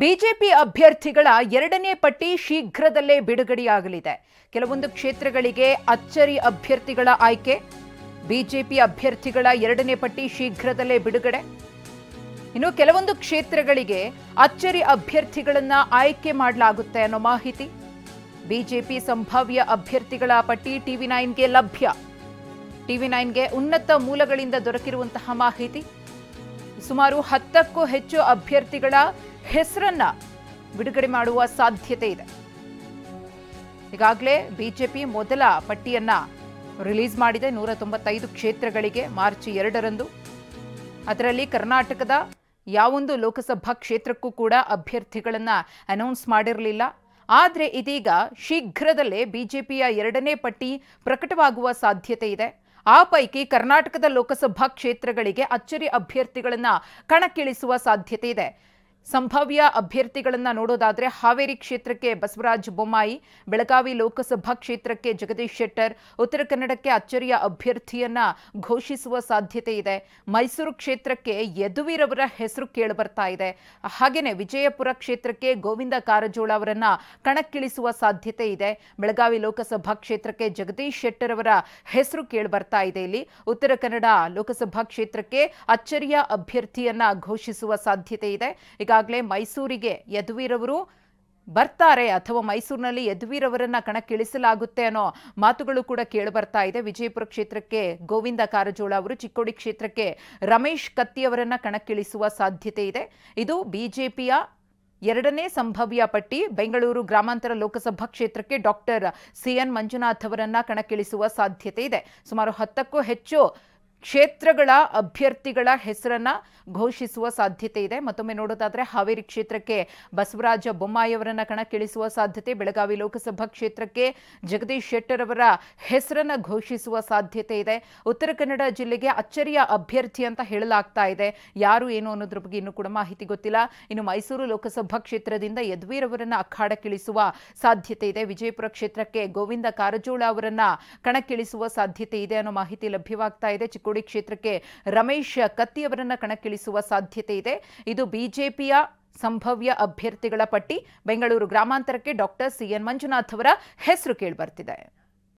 BJP ಅಭ್ಯರ್ಥಿಗಳ ಎರಡನೇ ಪಟ್ಟಿ ಶೀಘ್ರದಲ್ಲೇ ಬಿಡುಗಡೆಯಾಗಲಿದೆ. ಕೆಲವೊಂದು ಕ್ಷೇತ್ರಗಳಿಗೆ ಅಚ್ಚರಿ ಅಭ್ಯರ್ಥಿಗಳ ಆಯ್ಕೆ. ಬಿಜೆಪಿ ಅಭ್ಯರ್ಥಿಗಳ ಎರಡನೇ ಪಟ್ಟಿ ಶೀಘ್ರದಲ್ಲೇ ಬಿಡುಗಡೆ. ಇನ್ನು ಕೆಲವೊಂದು ಕ್ಷೇತ್ರಗಳಿಗೆ ಅಚ್ಚರಿ ಅಭ್ಯರ್ಥಿಗಳನ್ನ ಆಯ್ಕೆ ಮಾಡಲಾಗುತ್ತೆ ಅನ್ನೋ ಮಾಹಿತಿ. ಬಿಜೆಪಿ ಸಂಭಾವ್ಯ ಅಭ್ಯರ್ಥಿಗಳ ಪಟ್ಟಿ ಟಿವಿ9ಗೆ ಲಭ್ಯ. ಟಿವಿ9ಗೆ ಉನ್ನತ ಮೂಲಗಳಿಂದ ದೊರಕಿರುವಂತಹ ಮಾಹಿತಿ. ಸುಮಾರು 10ಕ್ಕೂ ಹೆಚ್ಚು ಅಭ್ಯರ್ಥಿಗಳ ಹೆಸರನ್ನ ಬಿಡುಗಡೆ ಮಾಡುವ ಸಾಧ್ಯತೆ ಇದೆ. ಈಗಾಗಲೇ ಬಿಜೆಪಿ ಮೊದಲ ಪಟ್ಟಿಯನ್ನ ರಿಲೀಸ್ ಮಾಡಿದೆ 195 ಕ್ಷೇತ್ರಗಳಿಗೆ ಮಾರ್ಚ್ 2ರಂದು. ಅದರಲ್ಲಿ ಕರ್ನಾಟಕದ ಯಾವೊಂದು ಲೋಕಸಭಾ ಕ್ಷೇತ್ರಕ್ಕೂ ಕೂಡ ಅಭ್ಯರ್ಥಿಗಳನ್ನ ಅನೌನ್ಸ್ ಮಾಡಿರಲಿಲ್ಲ. ಆದರೆ ಇದೀಗ ಶೀಘ್ರದಲ್ಲೇ ಬಿಜೆಪಿಯ ಎರಡನೇ ಪಟ್ಟಿ ಪ್ರಕಟವಾಗುವ ಸಾಧ್ಯತೆ ಇದೆ. ಆ ಪೈಕಿ ಕರ್ನಾಟಕದ ಲೋಕಸಭಾ ಕ್ಷೇತ್ರಗಳಿಗೆ ಅಚ್ಚರಿ ಅಭ್ಯರ್ಥಿಗಳನ್ನ ಕಣಕ್ಕಿಳಿಸುವ ಸಾಧ್ಯತೆ ಇದೆ. ಸಂಭಾವ್ಯ ಅಭ್ಯರ್ಥಿಗಳನ್ನ ನೋಡೋದಾದ್ರೆ ಹಾವೇರಿ ಕ್ಷೇತ್ರಕ್ಕೆ ಬಸವರಾಜ ಬೊಮ್ಮಾಯಿ, ಬೆಳಗಾವಿ ಲೋಕಸಭಾ ಕ್ಷೇತ್ರಕ್ಕೆ ಜಗದೀಶ್ ಶೆಟ್ಟರ್, ಉತ್ತರ ಕನ್ನಡಕ್ಕೆ ಅಚ್ಚರಿಯ ಅಭ್ಯರ್ಥಿಯನ್ನ ಘೋಷಿಸುವ ಸಾಧ್ಯತೆ ಇದೆ. ಮೈಸೂರು ಕ್ಷೇತ್ರಕ್ಕೆ ಯದುವೀರವರ ಹೆಸರು ಕೇಳಿಬರ್ತಾ ಇದೆ. ಹಾಗೆಯೇ ವಿಜಯಪುರ ಕ್ಷೇತ್ರಕ್ಕೆ ಗೋವಿಂದ ಕಾರಜೋಳ ಅವರನ್ನ ಕಣಕ್ಕಿಳಿಸುವ ಸಾಧ್ಯತೆ ಇದೆ. ಬೆಳಗಾವಿ ಲೋಕಸಭಾ ಕ್ಷೇತ್ರಕ್ಕೆ ಜಗದೀಶ್ ಶೆಟ್ಟರ್ ಅವರ ಹೆಸರು ಕೇಳಿಬರ್ತಾ ಇದೆ. ಇಲ್ಲಿ ಉತ್ತರ ಕನ್ನಡ ಲೋಕಸಭಾ ಕ್ಷೇತ್ರಕ್ಕೆ ಅಚ್ಚರಿಯ ಅಭ್ಯರ್ಥಿಯನ್ನ ಘೋಷಿಸುವ ಸಾಧ್ಯತೆ ಇದೆ. ಈಗಾಗಲೇ ಮೈಸೂರಿಗೆ ಯದುವೀರವರು ಬರ್ತಾರೆ ಅಥವಾ ಮೈಸೂರಿನಲ್ಲಿ ಯದುವೀರವರನ್ನ ಕಣಕ್ಕಿಳಿಸಲಾಗುತ್ತೆ ಅನ್ನೋ ಮಾತುಗಳು ಕೂಡ ಕೇಳಿಬರ್ತಾ ಇದೆ. ವಿಜಯಪುರ ಕ್ಷೇತ್ರಕ್ಕೆ ಗೋವಿಂದ ಕಾರಜೋಳ ಅವರು, ಚಿಕ್ಕೋಡಿ ಕ್ಷೇತ್ರಕ್ಕೆ ರಮೇಶ್ ಕತ್ತಿ ಅವರನ್ನ ಕಣಕ್ಕಿಳಿಸುವ ಸಾಧ್ಯತೆ ಇದೆ. ಇದು ಬಿಜೆಪಿಯ ಎರಡನೇ ಸಂಭಾವ್ಯ ಪಟ್ಟಿ. ಬೆಂಗಳೂರು ಗ್ರಾಮಾಂತರ ಲೋಕಸಭಾ ಕ್ಷೇತ್ರಕ್ಕೆ ಡಾಕ್ಟರ್ ಸಿಎನ್ ಮಂಜುನಾಥ್ ಅವರನ್ನ ಕಣಕ್ಕಿಳಿಸುವ ಸಾಧ್ಯತೆ ಇದೆ. ಸುಮಾರು 10ಕ್ಕೂ ಹೆಚ್ಚು ಕ್ಷೇತ್ರಗಳ ಅಭ್ಯರ್ಥಿಗಳ ಹೆಸರನ್ನ ಘೋಷಿಸುವ ಸಾಧ್ಯತೆ ಇದೆ. ಮತ್ತೊಮ್ಮೆ ನೋಡೋದಾದ್ರೆ ಹಾವೇರಿ ಕ್ಷೇತ್ರಕ್ಕೆ ಬಸವರಾಜ ಬೊಮ್ಮಾಯಿ ಅವರನ್ನ ಕಣಕ್ಕಿಳಿಸುವ ಸಾಧ್ಯತೆ, ಬೆಳಗಾವಿ ಲೋಕಸಭಾ ಕ್ಷೇತ್ರಕ್ಕೆ ಜಗದೀಶ್ ಶೆಟ್ಟರ್ ಅವರ ಹೆಸರನ್ನ ಘೋಷಿಸುವ ಸಾಧ್ಯತೆ ಇದೆ. ಉತ್ತರ ಕನ್ನಡ ಜಿಲ್ಲೆಗೆ ಅಚ್ಚರಿಯ ಅಭ್ಯರ್ಥಿ ಅಂತ ಹೇಳಲಾಗ್ತಾ ಇದೆ. ಯಾರು ಏನು ಅನ್ನೋದ್ರ ಬಗ್ಗೆ ಇನ್ನೂ ಕೂಡ ಮಾಹಿತಿ ಗೊತ್ತಿಲ್ಲ. ಇನ್ನು ಮೈಸೂರು ಲೋಕಸಭಾ ಕ್ಷೇತ್ರದಿಂದ ಯದುವೀರ್ ಅವರನ್ನ ಅಖಾಡಕ್ಕಿಳಿಸುವ ಸಾಧ್ಯತೆ ಇದೆ. ವಿಜಯಪುರ ಕ್ಷೇತ್ರಕ್ಕೆ ಗೋವಿಂದ ಕಾರಜೋಳ ಅವರನ್ನ ಕಣಕ್ಕಿಳಿಸುವ ಸಾಧ್ಯತೆ ಇದೆ ಅನ್ನೋ ಮಾಹಿತಿ ಲಭ್ಯವಾಗ್ತಾ ಇದೆ. ಚಿಕ್ಕೋಡಿ ಕ್ಷೇತ್ರಕ್ಕೆ ರಮೇಶ್ ಕತ್ತಿ ಅವರನ್ನ ಕಣಕ್ಕಿಳಿಸುವ ಸಾಧ್ಯತೆ ಇದೆ. ಇದು ಬಿಜೆಪಿಯ ಸಂಭಾವ್ಯ ಅಭ್ಯರ್ಥಿಗಳ ಪಟ್ಟಿ. ಬೆಂಗಳೂರು ಗ್ರಾಮಾಂತರಕ್ಕೆ ಡಾಕ್ಟರ್ ಸಿಎನ್ ಮಂಜುನಾಥ್ ಅವರ ಹೆಸರು ಕೇಳಿಬರ್ತಿದೆ.